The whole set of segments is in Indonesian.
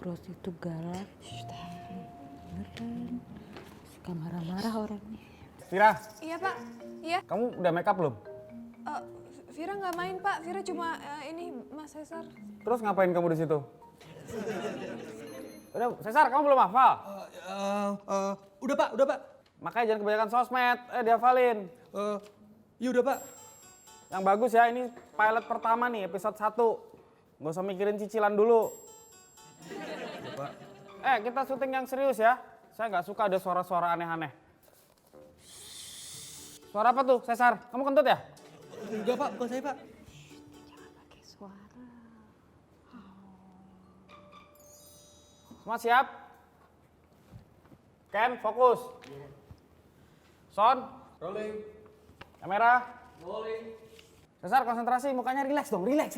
Gross itu galak. Beneran. Suka marah-marah orangnya. Vira. Iya Pak, iya. Kamu udah make up belum? Vira nggak main Pak, Vira cuma ini Mas Cesar. Terus ngapain kamu di situ? Udah, Cesar, kamu belum hafal? Udah Pak. Makanya jangan kebanyakan sosmed, dihafalin. Iya udah Pak. Yang bagus ya, ini pilot pertama nih, episode 1. Nggak usah mikirin cicilan dulu. Udah Pak. Kita syuting yang serius ya. Saya nggak suka ada suara-suara aneh-aneh. Suara apa tuh, Cesar? Kamu kentut ya? Enggak Pak, bukan saya Pak. Jangan pakai suara. Semua siap? Ken, fokus. Son. Rolling. Kamera. Rolling. Cesar, konsentrasi, mukanya relax dong, relax.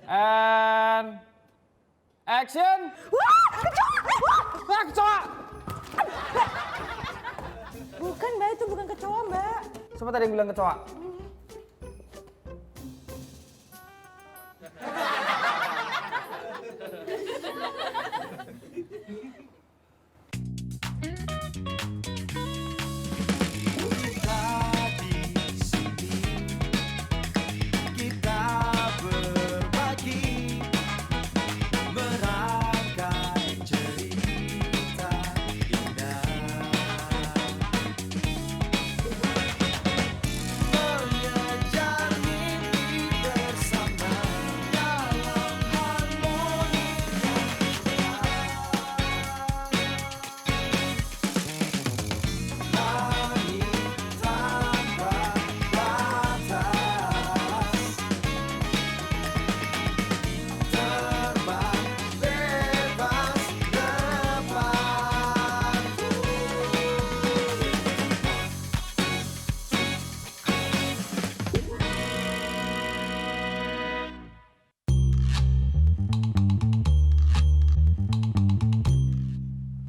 And action. Wah, kecoa! Bukan Mbak, itu bukan kecoa Mbak. Siapa tadi yang bilang kecoa?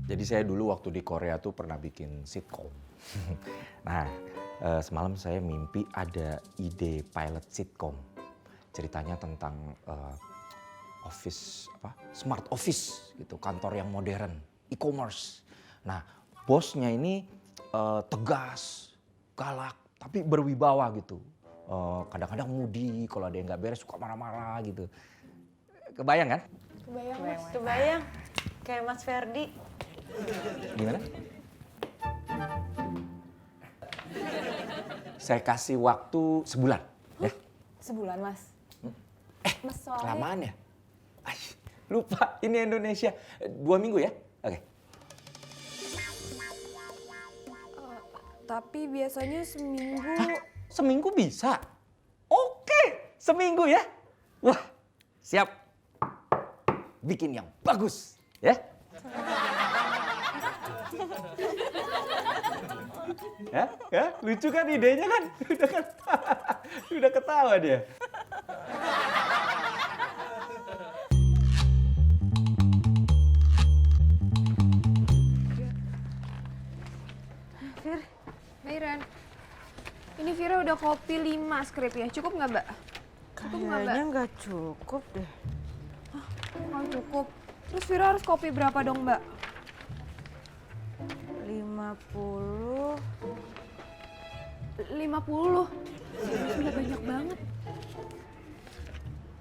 Jadi saya dulu waktu di Korea tuh pernah bikin sitkom. Nah, semalam saya mimpi ada ide pilot sitkom. Ceritanya tentang smart office gitu, kantor yang modern, e-commerce. Nah, bosnya ini tegas, galak, tapi berwibawa gitu. Kadang-kadang moody, kalau ada yang nggak beres suka marah-marah gitu. Kebayang kan? Kebayang Mas. Kebayang. Kayak Mas Ferdi. Gimana? Saya kasih waktu sebulan. Ya. Sebulan Mas. Mas soalnya... Kelamaan ya? Ay, lupa, ini Indonesia. 2 minggu ya? Oke. Tapi biasanya seminggu... Seminggu bisa? Oke, seminggu ya? Wah, siap. Bikin yang bagus, ya? Ya, lucu kan idenya kan? Udah ketawa dia. Fir, Mairan. Ini Vira udah copy 5 skripnya. Cukup nggak Mbak? Cukup nggak Mbak? Kayaknya nggak cukup deh. Oh, cukup. Terus Vira harus copy berapa dong Mbak? 50. 50. Sudah banyak banget.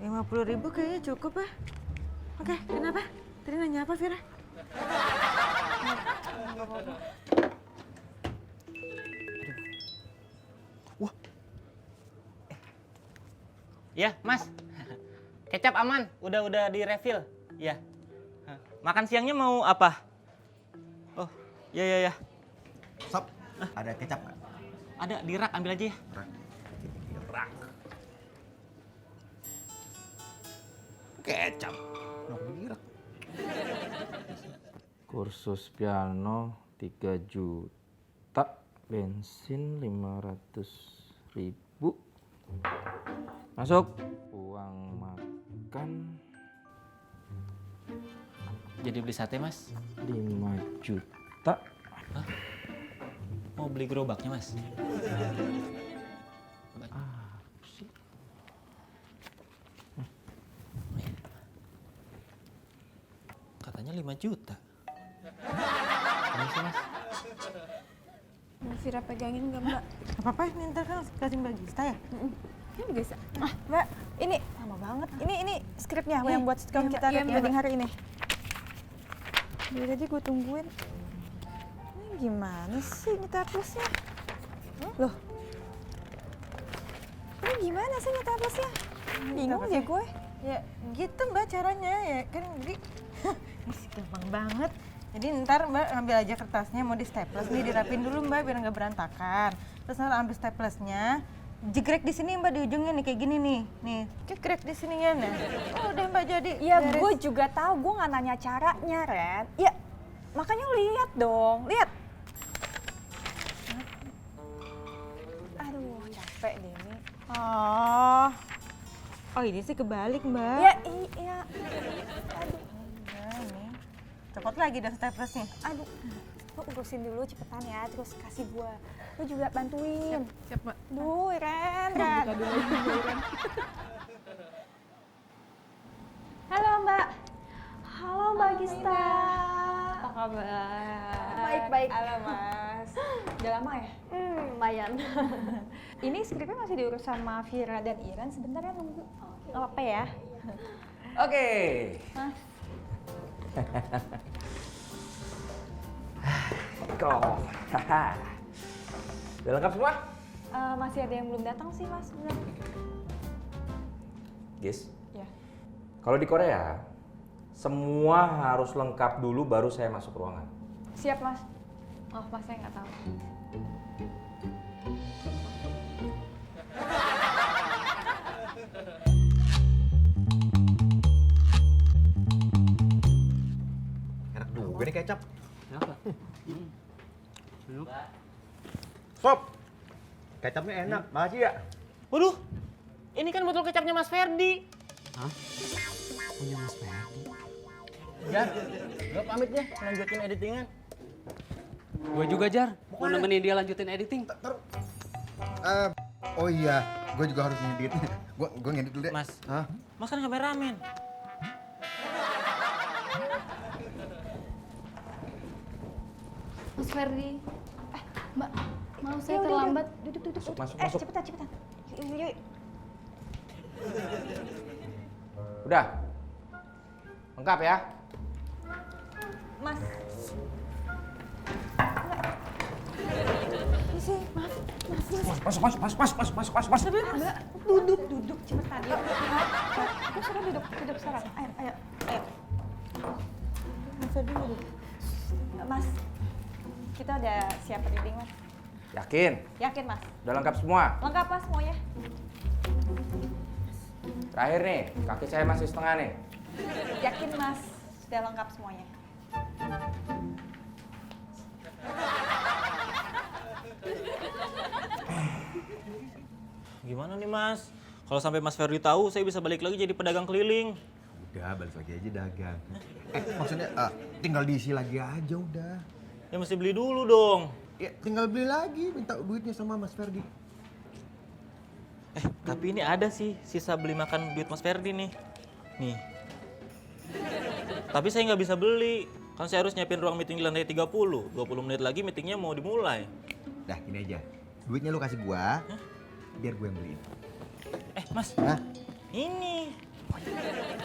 50.000 kayaknya cukup ya. Oke, kenapa? Tadi nanya apa Vira? Wah. Ya, Mas. Kecap aman, udah di refill. Ya. Makan siangnya mau apa? Oh, ya. Sob, ada kecap nggak? Ada di rak, ambil aja ya. Rak. Kecap. Kursus piano 3 juta, bensin 500.000. Masuk. Uang makan Jadi beli sate, Mas? 5 juta. Hah? Mau beli gerobaknya, Mas? 5 juta. Permisi, Mas. Vira pegangin nggak mbak? Gak apa-apa, ini ntar kan kasih Mbak Gista ya? Ini bisa. Mbak, ini lama banget. Ini skripnya yang buat sitcom iya, kita Mbak. Iya, wedding Mbak. hari ini. Biar aja gue tungguin. Ini gimana sih nyetar plusnya? Loh? Ini gimana sih nyetar plusnya? Bingung deh gue. Ya gitu Mbak caranya ya kan jadi ini sih gampang banget. Jadi ntar Mbak ambil aja kertasnya mau di staples nih dirapin dulu Mbak biar nggak berantakan. Terus ntar ambil staplesnya, jegrek di sini Mbak di ujungnya nih kayak gini nih jegrek di sininya nah. Oh udah Mbak jadi. Ya beres. gue juga tahu, gue nggak nanya caranya, Ren. Ya makanya lihat dong, lihat. Aduh capek deh ini. Oh ini sih kebalik Mbak. Ya iya. Aduh. Nah, ini. Copot lagi dah staplesnya. Aduh, lu urusin dulu cepetan ya, terus kasih gua. Lu juga bantuin. Siap mbak. Duh, Ren. Halo, Mbak. Halo, Mbak Gista. Apa kabar? Baik-baik. Halo mas. Udah lama ya? Lumayan. Ini skripnya masih diurus sama Vira dan Iren, sebentar ya nunggu. Nggak apa-apa ya? Oke. Mas. Kok. Udah lengkap semua? Masih ada yang belum datang sih, Mas. Sebenarnya. Guys, Ya. kalau di Korea, semua harus lengkap dulu baru saya masuk ruangan. Siap, Mas. Oh, Mas saya nggak tahu. Enak juga nih kecap. Kenapa? Sob, kecapnya enak, makasih ya. Waduh, ini kan botol kecapnya Mas Ferdi. Punya Mas Ferdi. Jar, gue pamit ya, lanjutin editingan. Gue juga Jar, mau nemenin dia lanjutin editing. Oh iya, gue juga harus ngedit. Gue ngedit dulu deh. Mas. Hah? Mas kan kameramen. Mas Ferdi. Mbak, mau saya Udah, terlambat. Duduk. Masuk. Cepetan. Yuk. Udah. Lengkap ya? Mas. Isi, Mas. Masuk. Mbak, duduk cepetan. Yuk. Aku suruh duduk sekarang. Ayo. Masa dulu. Mas, kita udah siap reading, Mas. Yakin? Yakin, Mas? Udah lengkap semua? Lengkap, Mas, semuanya. Terakhir nih, kaki saya masih setengah nih. Yakin, Mas? Sudah lengkap semuanya. Gimana nih Mas? Kalau sampai Mas Ferdi tahu, saya bisa balik lagi jadi pedagang keliling. Udah, balik lagi aja dagang. Maksudnya tinggal diisi lagi aja udah. Ya mesti beli dulu dong. Ya tinggal beli lagi, minta duitnya sama Mas Ferdi. Tapi ini ada sih sisa beli makan duit Mas Ferdi nih. Nih. Tapi saya nggak bisa beli. Kan saya harus nyiapin ruang meeting di lantai 30. 20 menit lagi meetingnya mau dimulai. Dah, gini aja. Duitnya lu kasih gua, biar gue yang beliin. Mas. Hah? Ini.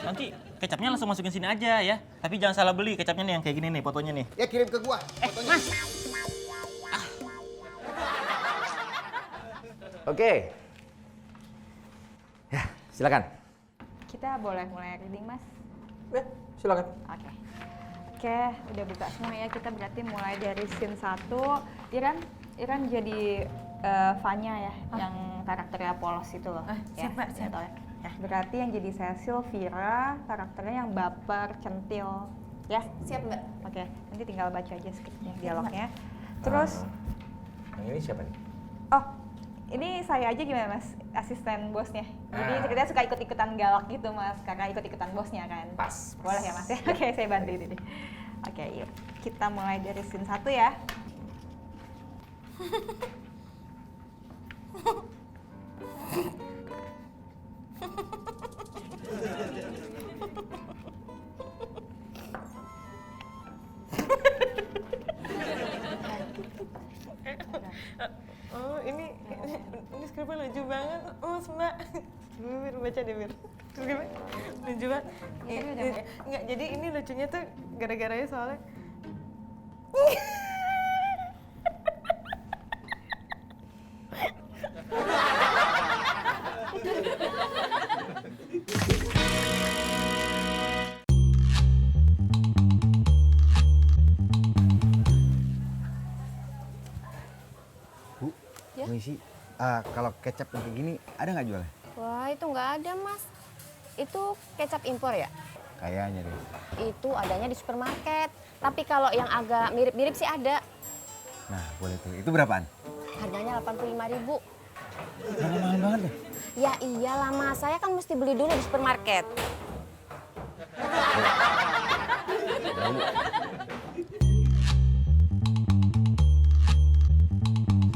Nanti kecapnya langsung masukin sini aja ya. Tapi jangan salah beli kecapnya nih yang kayak gini nih fotonya nih. Ya kirim ke gua fotonya. Mas. Oke. Ya, silakan. Kita boleh mulai reading, Mas? Silakan. Oke, udah buka semua ya. Kita berarti mulai dari scene 1. Iran jadi Vanya ya, yang karakternya polos itu loh. Siap, Mbak, siap. Tahu ya. Berarti yang jadi Cecil, Vira, karakternya yang baper, centil. Ya? Siap mbak. Oke, nanti tinggal baca aja skripnya, dialognya. Terus, Yang ini siapa nih? oh, ini saya aja gimana Mas? Asisten bosnya. Jadi ceritanya suka ikut-ikutan galak gitu Mas, karena ikut-ikutan bosnya kan. Pas. Boleh ya Mas ya? Oke, saya bantu ini. Oke, yuk. Kita mulai dari scene 1 ya. Oh, ini skripnya lucu banget. Oh, Mbak. Bir baca deh, Bir. Skripnya lucu banget. Enggak, jadi ini lucunya tuh gara-garanya soalnya Bu, permisi. Kalau kecap yang kayak gini ada nggak jualnya? Wah, itu nggak ada, Mas. Itu kecap impor ya? Kayaknya deh. Itu adanya di supermarket. Tapi kalau yang agak mirip-mirip sih ada. Nah, boleh tuh. Itu berapaan? Harganya 85.000. Mahal banget deh. Ya iyalah, Mas. Saya kan mesti beli dulu di supermarket.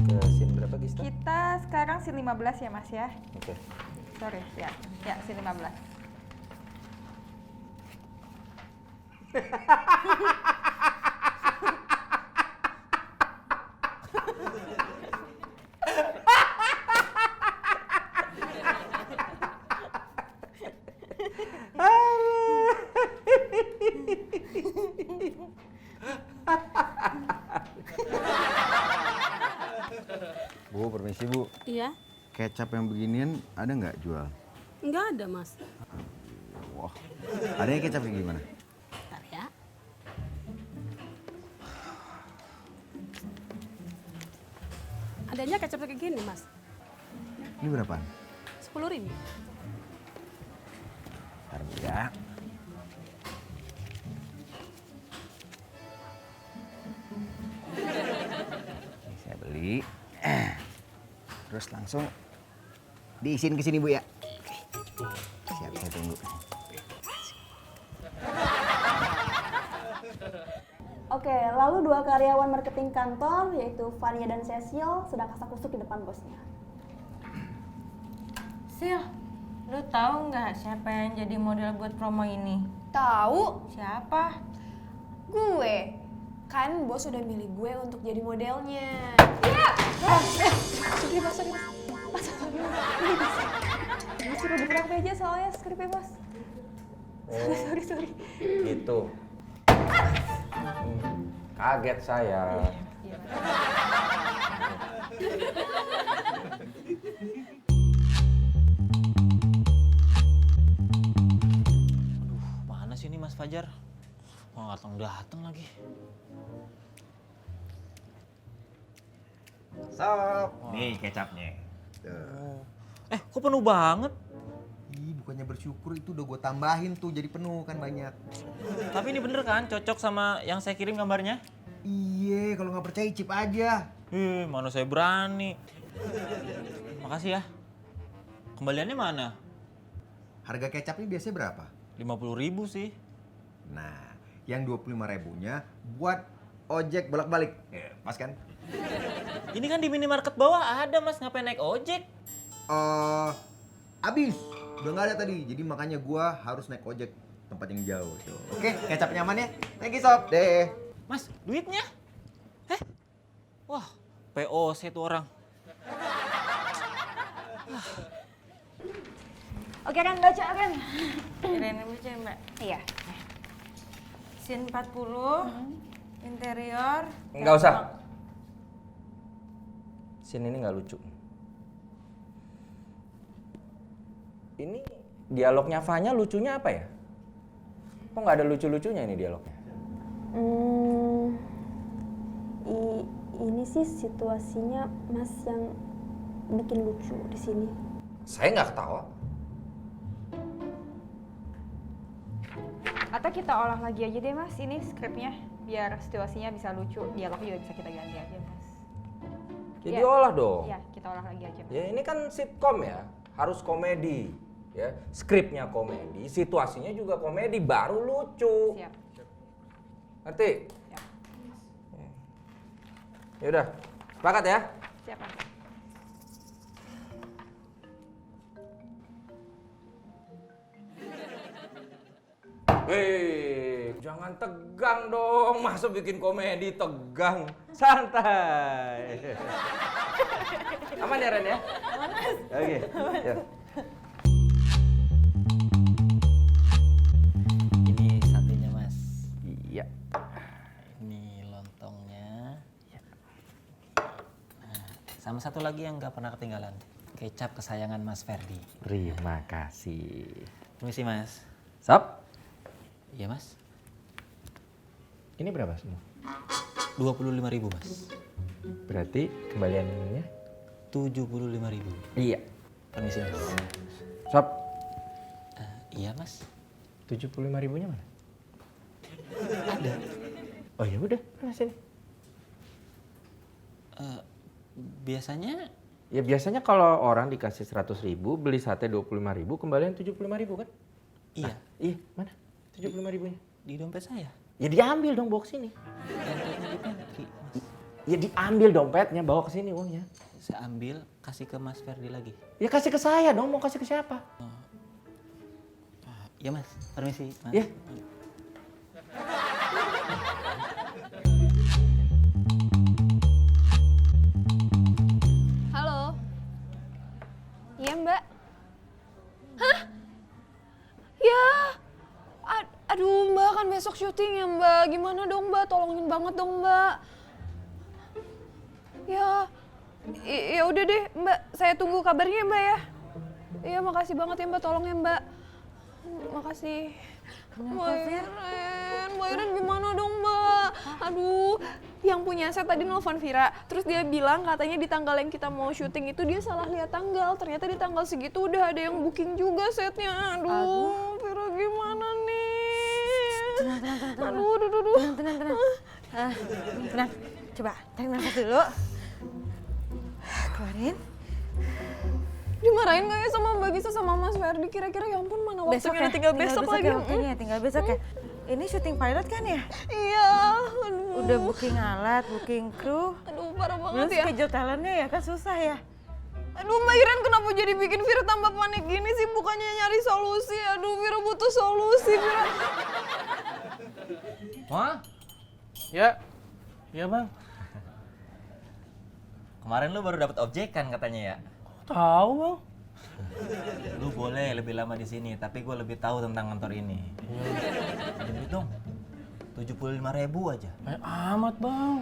Ke scene berapa, Gista? Kita sekarang scene 15 ya Mas ya? Oke. Sorry, ya scene 15. Bu, permisi Bu. Iya, Kecap yang beginian ada nggak jual? nggak ada mas. Wah, adanya kecap kayak gimana? Bentar ya. Adanya kecap kayak gini mas, Ini berapaan? 10.000. Ntar Bu ya. Ini saya beli. Terus langsung diisiin ke sini Bu ya. Siap, saya tunggu. Oke, lalu dua karyawan marketing kantor, yaitu Vania dan Cecil, sedang kasak-kusuk di depan bosnya. Sil, lu tahu nggak siapa yang jadi model buat promo ini? Tahu? Siapa? Gue. Kan bos udah milih gue untuk jadi modelnya. Sorry mas. Mas suruh di belakang meja soalnya skripnya mas. Sorry. Gitu. Kaget saya. Mana sih ini Mas Fajar? Oh, datang lagi. Sob, nih kecapnya. Kok penuh banget? Ih, bukannya bersyukur, itu udah gue tambahin tuh jadi penuh kan banyak. Tapi ini bener kan cocok sama yang saya kirim gambarnya? Iya, kalau nggak percaya cip aja. Mana saya berani. Makasih ya. Kembaliannya mana? Harga kecap ini biasanya berapa? 50.000 sih. Nah, yang 25.000-nya buat ojek bolak-balik. Ya, pas kan? Ini kan di minimarket bawah ada Mas, ngapain naik ojek? Abis. Udah nggak ada tadi. Jadi makanya gua harus naik ojek tempat yang jauh. Tuh. Oke, kecap nyaman ya? Thank you, Sob. Deh. Mas, duitnya? Wah, POC tuh orang. Oke Ren, baca Ren. Kirain baca Mbak. Iya. Scene 40, interior. Nggak usah. Scene ini nggak lucu. Ini dialognya Vanya lucunya apa ya? Kok nggak ada lucu-lucunya ini dialognya? Ini sih situasinya Mas yang bikin lucu di sini. Saya nggak ketawa. Atau kita olah lagi aja deh Mas, ini skripnya biar situasinya bisa lucu, dialognya juga bisa kita ganti aja Mas. Jadi olah dong. Iya, kita olah lagi aja Mas. Ya ini kan sitkom ya, harus komedi. Ya, skripnya komedi, situasinya juga komedi, baru lucu. Siap. Ngerti? Siap. Ya udah, sepakat ya? Siap Mas. Hei, jangan Jangan tegang dong, masa bikin komedi tegang. Santai. Aman ya Ren ya? Aman, Mas. Oke. Ya. Ini satenya Mas. Iya. Ini lontongnya. Nah, sama satu lagi yang nggak pernah ketinggalan. Kecap kesayangan Mas Ferdi. Terima kasih. Permisi Mas. Sop. Iya Mas. Ini berapa semua? 25.000 Mas. Berarti kembaliannya? 75.000. Iya. Permisi Mas. Sop. Iya Mas. 75.000-nya mana? Ada. Oh ya udah, mana sini? Biasanya? Ya biasanya kalau orang dikasih 100.000, beli sate 25.000, kembalian 75.000 kan? Iya. Iya, mana? 75.000-nya? Di dompet saya. Ya diambil dong, bawa ke sini. Dompetnya di pantry, Mas. Ya diambil dompetnya, bawa ke sini uangnya. Saya ambil, kasih ke Mas Ferdi lagi. Ya kasih ke saya dong, mau kasih ke siapa? Iya Mas, permisi Mas. Ya. Halo. Iya Mbak. Hah? Ya. Aduh Mbak, kan besok syuting ya Mbak. Gimana dong Mbak, tolongin banget dong Mbak. Ya. Ya udah deh Mbak, saya tunggu kabarnya Mbak ya. Iya makasih banget ya Mbak, tolong ya Mbak. Makasih. Mbak Iren gimana dong Mbak? Aduh, yang punya set tadi nelfon Vira. Terus dia bilang katanya di tanggal yang kita mau syuting itu dia salah lihat tanggal. Ternyata di tanggal segitu udah ada yang booking juga setnya. Aduh, Vira gimana nih? Tenang. Aduh. Tenang. Tenang. Coba tarik nafas dulu. Keluarin. Dimarahin gak ya sama Mbak Gisa sama Mas Ferdi? Kira-kira ya ampun mana waktunya, tinggal besok lagi. Tinggal besok ya. Ini syuting pilot kan ya? Iya, aduh. Udah booking alat, booking kru. Aduh, parah banget Belum ya. schedule talentnya ya kan susah ya. Aduh Mbak Iren kenapa jadi bikin Vira tambah panik gini sih? Bukannya nyari solusi. Aduh Vira butuh solusi Vira. Wah? Ya. Iya Bang. Kemarin lu baru dapat objekan katanya ya? Tahu Bang. Lu boleh lebih lama di sini, tapi gue lebih tahu tentang kantor ini. Pinjam dong. 75.000 aja. Banyak amat Bang.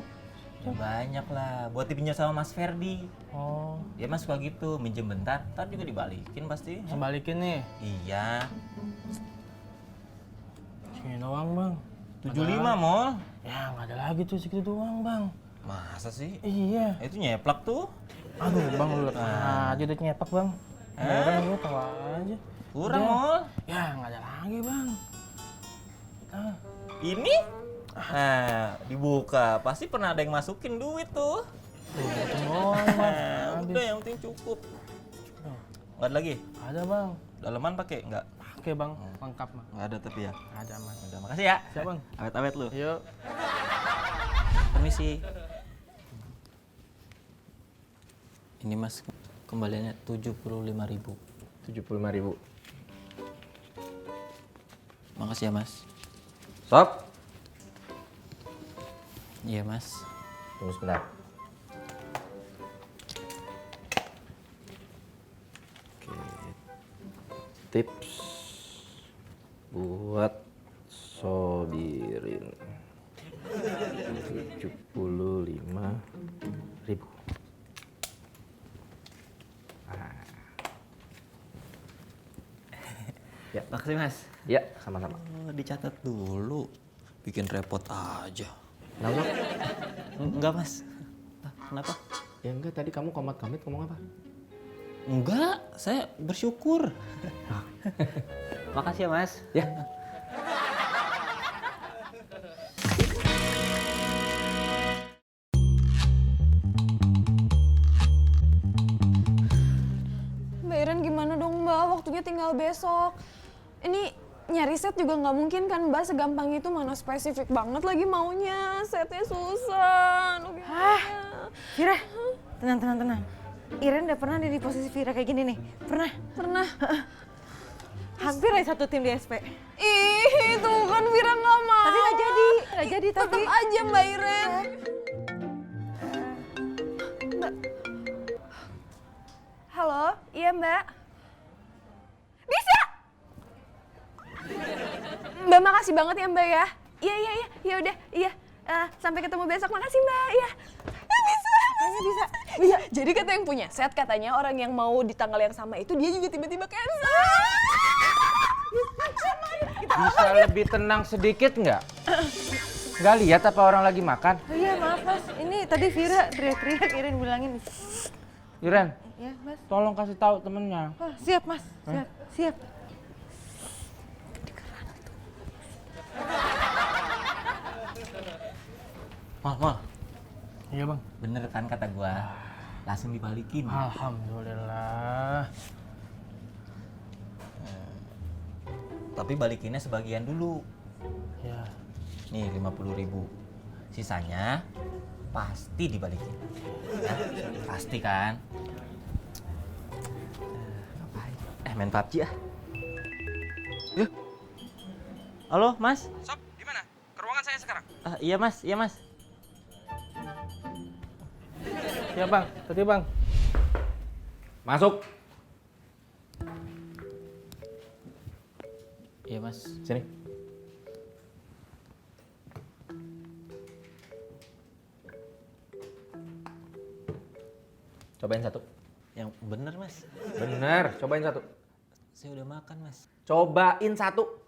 Ya banyak lah, buat dipinjam sama Mas Ferdi. Oh. Dia Mas suka gitu, minjem bentar, ntar juga dibalikin pasti. Balikin nih. Iya. Segini doang Bang. 75 Mol. Ya nggak ada lagi tuh segitu doang Bang. Masa sih? Iya. Itu nyeplak tuh. Aduh Bang lu aja udah nyepak Bang. Orang lu tahu aja. Kurang Udah. Mol. Ya nggak ada lagi Bang. Ini? Nah, dibuka. Pasti pernah ada yang masukin duit tuh. Bang. Udah yang penting cukup. Nggak ada lagi? Ada Bang. Daleman pakai nggak? Oke Bang, lengkap Bang. Nggak ada tapi ya? Ada Mas. Udah, makasih ya. Siap Bang. Awet-awet lu. Yuk. Permisi. Ini Mas, kembaliannya 75.000. 75.000. Makasih ya Mas. Sop. Iya Mas. Tunggu sebentar. Oke. Tips buat Sobirin 75.000. Ya, makasih Mas. Ya, sama-sama. Oh, dicatat dulu. Bikin repot aja. Kenapa? Enggak Mas. Kenapa? Ya enggak, tadi kamu komat-kamit ngomong apa? Enggak, saya bersyukur. Makasih ya Mas. Ya. Mbak Iren gimana dong Mbak, waktunya tinggal besok. Ini nyari set juga nggak mungkin kan Mbak, segampang itu, mana spesifik banget lagi maunya. Setnya susah. Aduh, gimana? Vira, tenang. Iren udah pernah di posisi Vira kayak gini nih? Pernah. Hampir aja satu tim di SP. Ih, itu kan Vira nggak mau. Tapi nggak nggak jadi tapi. Tetap aja Mbak Iren. Mbak. Halo, iya Mbak. Bisa. Mbak makasih banget ya Mbak ya. Iya udah, iya. Sampai ketemu besok, makasih Mbak. Iya. Bisa. Jadi kata yang punya set, katanya orang yang mau di tanggal yang sama itu dia juga tiba-tiba cancel. Bisa lebih tenang sedikit nggak? Nggak lihat apa orang lagi makan? Oh iya maaf mas, ini tadi Vira teriak-teriak Iren bilangin. Iren, Ya mas. tolong kasih tahu temennya. Oh, siap mas, siap. Mal. Iya bang. Bener kan kata gua? Langsung dibalikin. Alhamdulillah. Tapi balikinnya sebagian dulu. Ya. Nih 50.000. Sisanya pasti dibalikin. Ya, pasti kan? Main PUBG ah. Yuk. Halo, Mas. Sob, gimana? Ke ruangan saya sekarang. Iya, Mas. Ya bang, tadi bang. Masuk. Iya, Mas. Sini. Cobain satu. Yang bener, Mas. Bener, cobain satu. Saya udah makan, Mas. Cobain satu.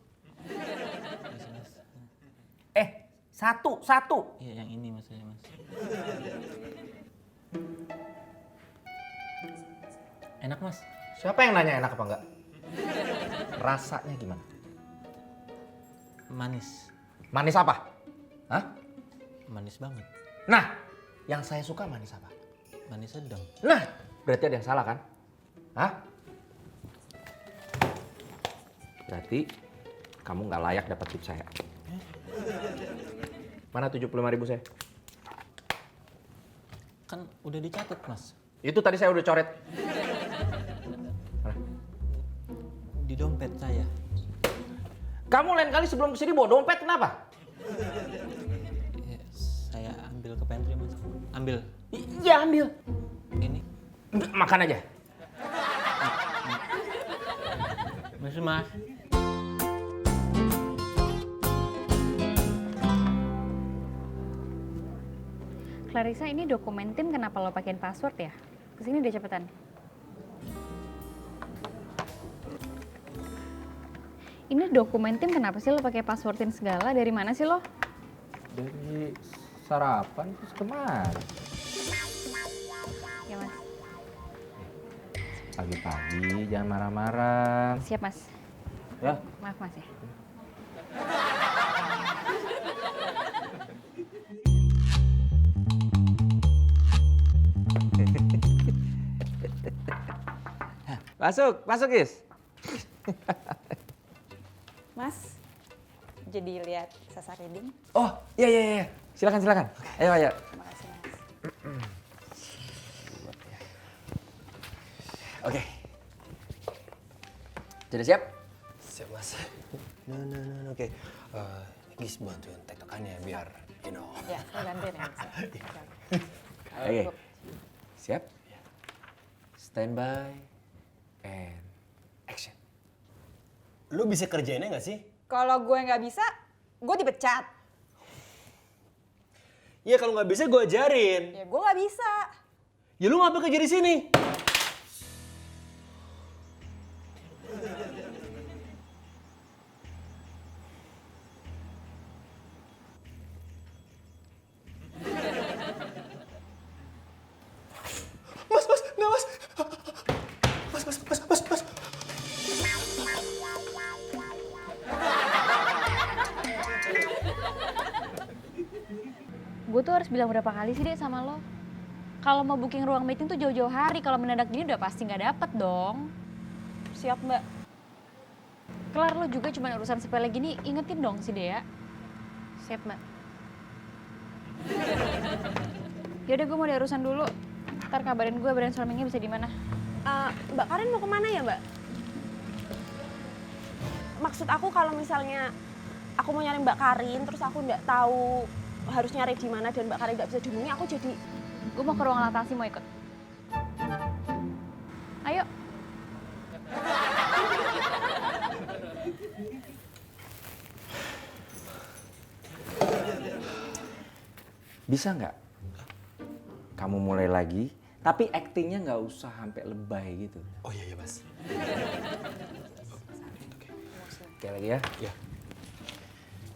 Satu. Iya, yang ini Mas. Enak, Mas. Siapa yang nanya enak apa enggak? Rasanya gimana? Manis. Manis apa? Hah? Manis banget. Nah, yang saya suka manis apa? Manis sedang. Nah, berarti ada yang salah kan? Hah? Berarti kamu nggak layak dapat tip saya. Mana 75.000 saya? Kan udah dicatat, Mas. Itu tadi saya udah coret. Mana? Di dompet saya. Kamu lain kali sebelum kesini bawa dompet kenapa? Ya, saya ambil ke pantry, Mas. Ambil. Iya ambil. Ini. Makan aja. Mas. Clarissa, ini dokumen tim kenapa lo pakein password ya? Kesini deh cepetan. Ini dokumen tim kenapa sih lo pakai passwordin segala? Dari mana sih lo? Dari sarapan terus kemana? Ya mas. Pagi-pagi jangan marah-marah. Siap mas. Ya. Maaf mas ya. Masuk Is. Mas, jadi lihat Sasa Reading. Oh, iya. Silakan. Ayo. Makasih mas. Oke. Sudah siap? Siap mas. Oke. Gis bantuin tektokannya biar Ya, saya bantuin ya mas. Oke. Siap? Stand by and action. Lu bisa kerjainnya nggak sih? Kalau gue nggak bisa, gue dipecat. Ya kalau nggak bisa gue ajarin. Ya gue nggak bisa. Ya lu ngapa kerja di sini? Mas. Gue tuh harus bilang berapa kali sih deh sama lo? Kalau mau booking ruang meeting tuh jauh-jauh hari, kalau mendadak gini udah pasti nggak dapet dong. Siap mbak. Kelar lo juga cuma urusan sepele gini, ingetin dong si Dea. Siap mbak. Yaudah gue mau ada urusan dulu. Ntar kabarin gue brainstormingnya bisa di mana. Mbak Karen mau kemana ya mbak? Maksud aku kalau misalnya aku mau nyari Mbak Karin, terus aku nggak tahu harus nyari di mana dan Mbak Karin nggak bisa dihubungi, aku jadi Gue mau ke ruang laktasi, mau ikut. Ayo. Bisa nggak kamu mulai lagi, tapi aktingnya nggak usah sampai lebay gitu. Oh iya Mas. Oke lagi ya? Ya.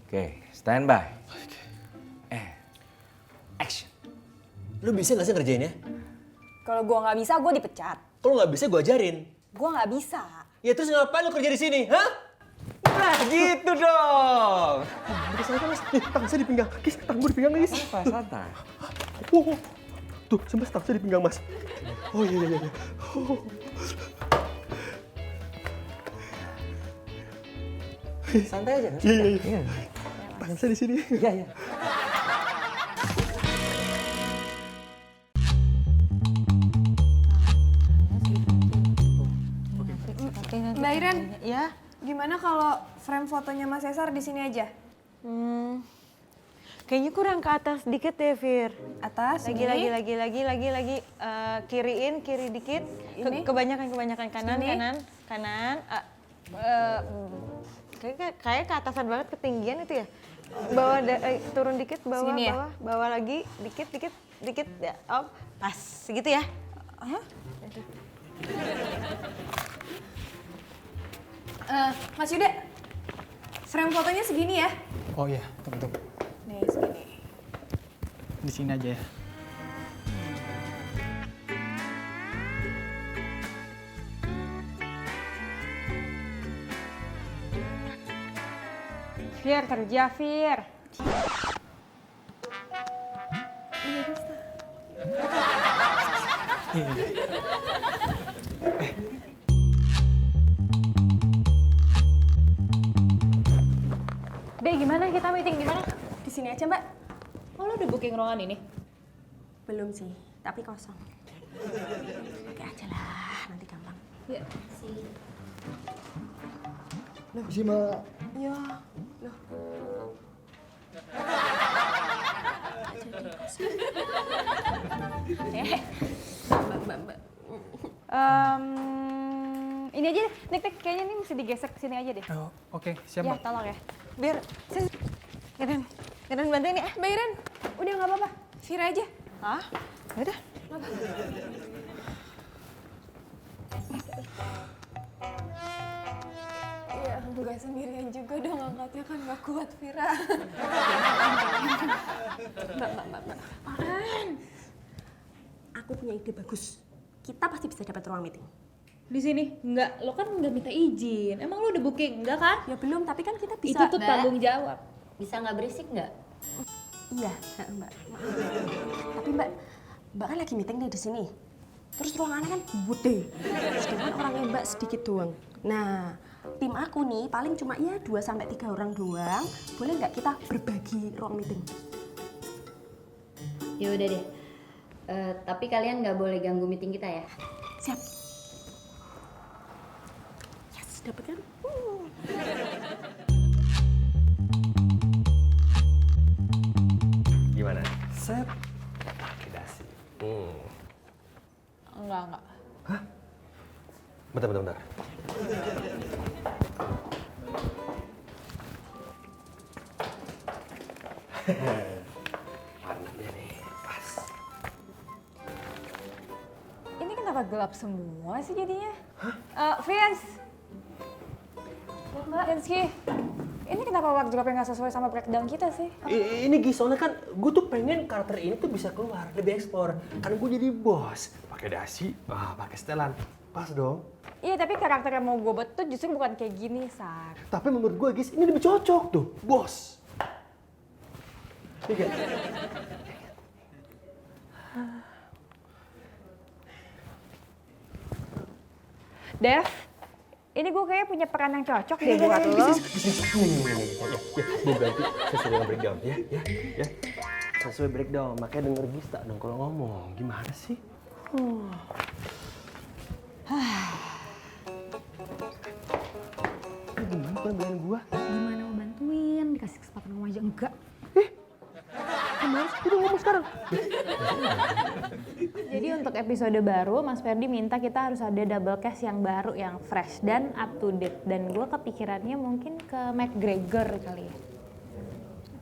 Oke, standby. Action. Lu bisa nggak sih ngerjainnya? Kalau gue nggak bisa, gue dipecat. Kalau nggak bisa gue ajarin. Gue nggak bisa. Ya terus ngapain lu kerja di sini, hah? Nah gitu dong. Udah saya Mas, nih tangan saya di pinggang. Kis, tangan gue di pinggang Kis. Santai. Oh, tuh, sampai tangan saya di pinggang Mas. Oh iya. Oh. Santai aja. Iya. Tangan saya di sini. Iya. Mbak Iren, Ya. gimana kalau frame fotonya Mas Cesar di sini aja? Kayaknya kurang ke atas dikit deh, Fir. Atas, Lagi. Kiri dikit. Kebanyakan kanan. Kayak ke atasan banget, ketinggian itu ya. Turun dikit, bawah, Segini ya? bawah lagi, dikit. Ya, oh, pas, segitu ya. Mas Yuda, frame fotonya segini ya? Oh iya, tunggu. Nih, segini. Di sini aja ya. Fir, kerja, Fir. Dek, gimana kita meeting di mana? di sini aja Mbak. Oh, lo udah booking ruangan ini? Belum sih, tapi kosong. Oke aja lah, nanti gampang. Ya. Isi Mbak. Ya, loh. Mbak. Ini aja, Nek, kayaknya ini mesti digesek ke sini aja deh. Oh, oke, siap, Ya, Mbak. tolong ya. Biar Keren bantuin ya. Mbak Iren, udah nggak apa-apa. Vira aja. Hah? Udah. Ya, nggak sendirian juga dong angkatnya kan nggak kuat Vira. Mbak. Apaan? Aku punya ide bagus. Kita pasti bisa dapat ruang meeting. Di sini? Enggak, lo kan udah minta izin. Emang lo udah booking? Enggak kan? Ya belum, tapi kan kita bisa. Itu tuh tanggung jawab. Bisa nggak berisik nggak? Iya, Mbak. Tapi Mbak kan lagi meeting nih di sini. Terus ruangannya kan gede. Sedangkan orangnya Mbak sedikit doang. Nah, tim aku nih paling cuma ya 2-3 orang doang. Boleh nggak kita berbagi ruang meeting? Ya udah deh. Tapi kalian nggak boleh ganggu meeting kita ya. Siap. Yes, dapet kan? Gimana? Set. Pakai dasi. Enggak. Hah? Bentar. Warnanya nih, pas. Ini kenapa gelap semua sih jadinya? Vince! Vinski, ini kenapa wardrobe-nya nggak sesuai sama breakdown kita sih? Ini Gi, soalnya kan gue tuh pengen karakter ini tuh bisa keluar, lebih eksplor. Kan gue jadi bos. Pakai dasi, pakai setelan. Pas dong. Iya, tapi karakter yang mau gue buat tuh justru bukan kayak gini, Sar. Tapi menurut gue, Gis, ini lebih cocok tuh, bos. Iya. Dev, ini gue kayaknya punya peran yang cocok deh buat lo. Gue ganti sesuai dengan breakdown, ya. Sesuai breakdown, makanya denger Gista dong kalau ngomong. Gimana sih? Gimana mau bantuin? ngomong aja enggak. Mas, udah ngomong sekarang. Jadi untuk episode baru, Mas Ferdi minta kita harus ada double cast yang baru, yang fresh dan up to date. Dan gue kepikirannya mungkin ke McGregor kali ya.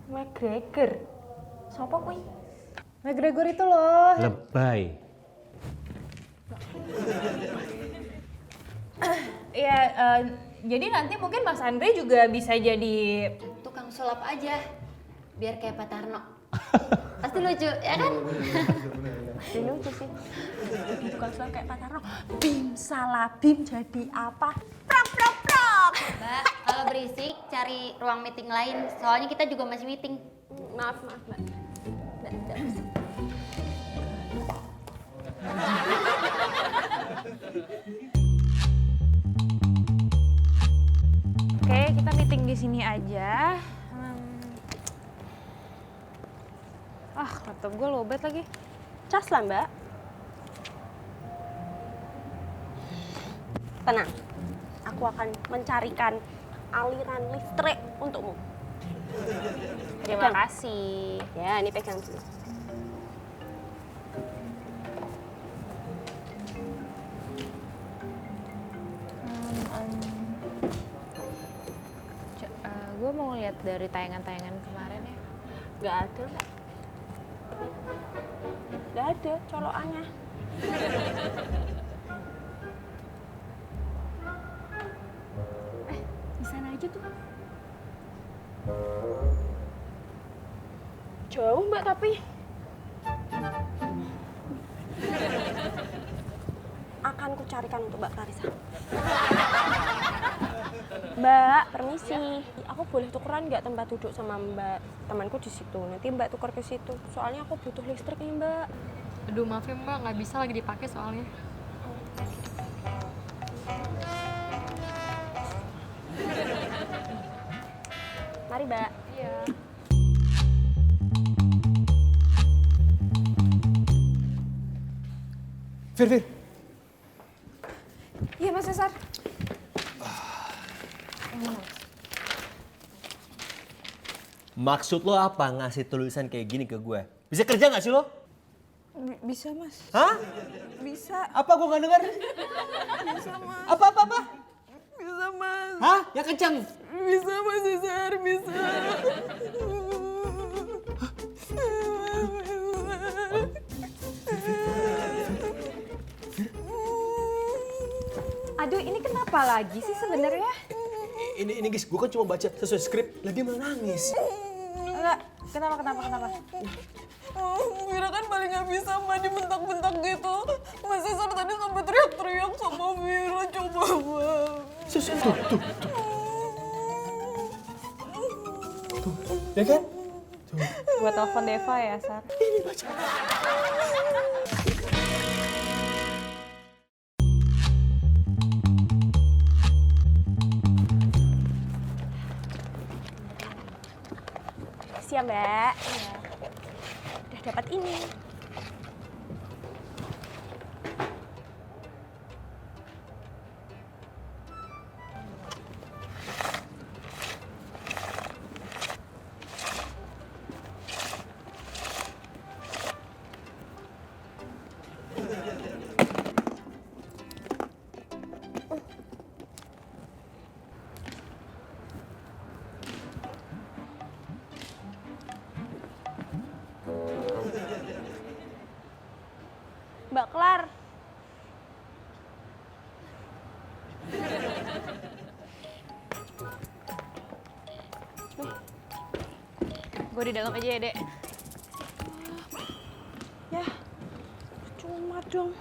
McGregor? Siapa kuy? McGregor itu loh. Lebay. Ya, jadi nanti mungkin Mas Andre juga bisa jadi Tukang sulap aja, biar kayak Pak Tarno. Pasti lucu, ya kan? Pasti lucu sih. Jadi tukang sulap kayak Pak Tarno. Bim salah bim jadi apa? Prok prok prok. Mbak, kalau berisik cari ruang meeting lain, soalnya kita juga masih meeting. Maaf Mbak. Mbak tidak berisik. Oke, kita meeting di sini aja. Laptop gue lowbat lagi. Cas lah Mbak. Tenang, aku akan mencarikan aliran listrik untukmu. Terima kasih. Ya, ini pegang dulu. Gue mau lihat dari tayangan-tayangan kemarin ya. Gak ada Mbak. Gak ada colokannya. Di sana aja tuh. Jauh Mbak tapi. Akan kucarikan untuk Mbak Clarissa. Mbak, permisi. Aku boleh tukeran nggak tempat duduk sama Mbak? Temanku di situ. Nanti Mbak tukar ke situ. Soalnya aku butuh listrik nih Mbak. Aduh maaf ya Mbak, nggak bisa lagi dipakai soalnya. Mari Mbak. Iya. Fir. Iya Mas Cesar. Maksud lo apa ngasih tulisan kayak gini ke gue? Bisa kerja nggak sih lo? Bisa Mas. Hah? Bisa. Apa gue nggak dengar? Bisa Mas. Apa? Bisa Mas. Hah? Ya kencang. Bisa Mas Cesar, bisa. Aduh, ini kenapa lagi sih sebenarnya? Ini guys, gue kan cuma baca sesuai skrip, lah dia malah nangis. Enggak, kenapa? Vira kan paling gak bisa Mbak dibentak-bentak gitu. Mas Cesar tadi sampai teriak-teriak sama Vira, coba Mbak. Tuh, ya kan? Gua telepon Deva ya, Sar. Ini baca. Siap Mbak. Iya. Udah dapat ini. Mbak Klar. Gue di dalam aja ya, Dek. Ya, cuma dong.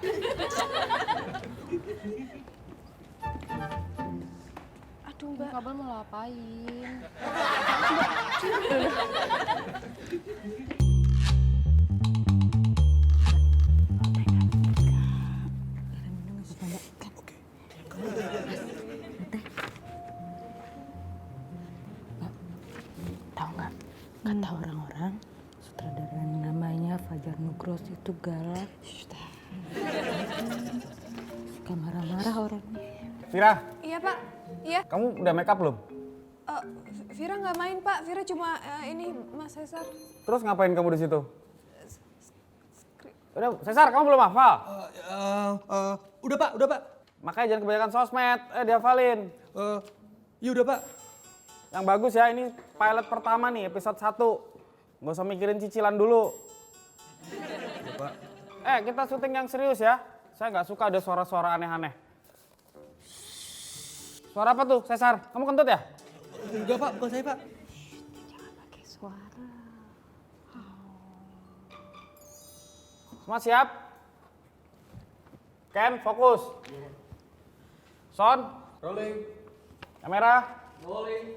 Aduh Mbak. Kabel mau lo apain? Tahu nggak? Kata orang-orang, sutradara namanya Fajar Nugros itu galak. Suka marah-marah orangnya. Vira, Iya Pak, iya. kamu udah make up belum? Vira nggak main Pak, Vira cuma ini Mas Cesar. Terus ngapain kamu di situ? Udah, Cesar, kamu belum hafal? Udah Pak. Makanya jangan kebanyakan sosmed, dihafalin. Ya udah Pak. Yang bagus ya, ini pilot pertama nih, episode 1. Nggak usah mikirin cicilan dulu. Ya, Pak. Kita syuting yang serius ya. Saya nggak suka ada suara-suara aneh-aneh. Suara apa tuh, Cesar? Kamu kentut ya? Enggak Pak, bukan saya Pak. Jangan pakai suara. Semua siap? Ken, fokus. Son. Rolling. Kamera. Rolling.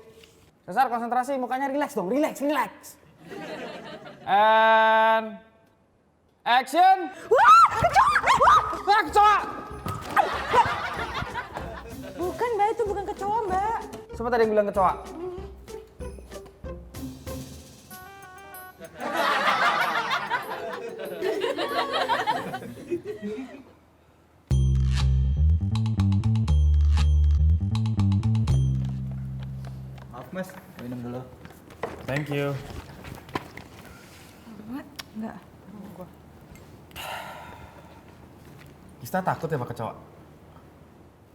Cesar, konsentrasi, mukanya relax dong, relax. And action. Wah, kecoa! Bukan Mbak, itu bukan kecoa Mbak. Siapa tadi yang bilang kecoa? Maaf Mas, minum dulu. Thank you. Enggak. Kita takut ya sama kecoa?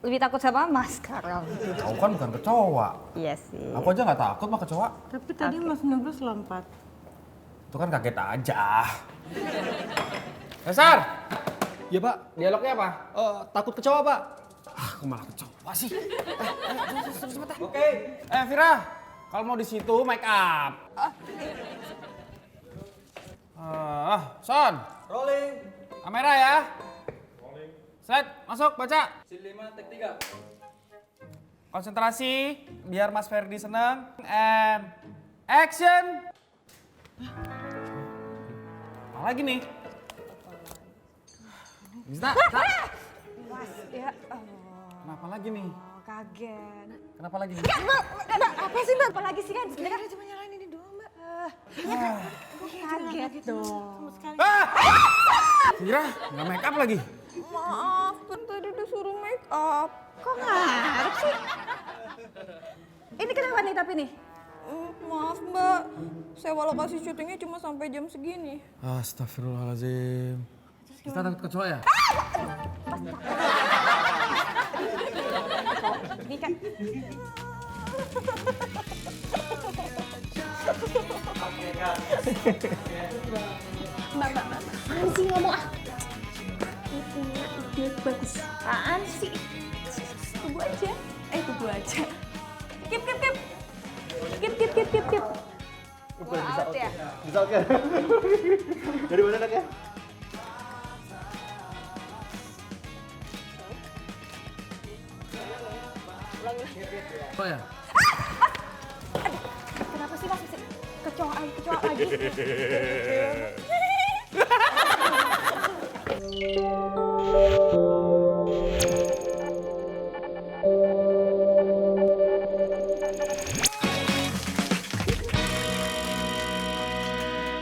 Lebih takut sama Mas sekarang. Aku kan bukan kecoa. Iya sih. Aku aja nggak takut sama kecoa. Tapi tadi Mas Nugros lompat. Itu kan kaget aja. Cesar! Ya Pak. Dialognya apa? Takut kecoa Pak. Aku malah kecoa sih. Oke. Vira, kalau mau di situ make up. Son. Rolling. Kamera ya. Set, masuk, baca. Scene 5, take 3. Konsentrasi, biar Mas Ferdi seneng. And action. Apa lagi nih? Bisa, Mas, ya Kenapa lagi nih? kaget. Kenapa lagi nih? Mbak, apa sih Mbak? Apa lagi sih kan? Sebenarnya cuma nyalain ini doang Mbak. Kaget dong. Vira, nggak make up lagi. Maaf, kan tadi disuruh make up. Kok ngarep sih? Ini kenapa nih tapi nih? Maaf Mbak, sewa lokasi syutingnya cuma sampai jam segini. Astagfirullahaladzim. Kita takut kecoa ya? Ini kan. Mbak. Mana sih ngomong ah? Ide bagus. Apaan sih? Tunggu aja. Tunggu aja. Kip. Out ya? Bisa oke. Dari mana nak ya? Oh ya? Kenapa sih Mas? Kecoa lagi.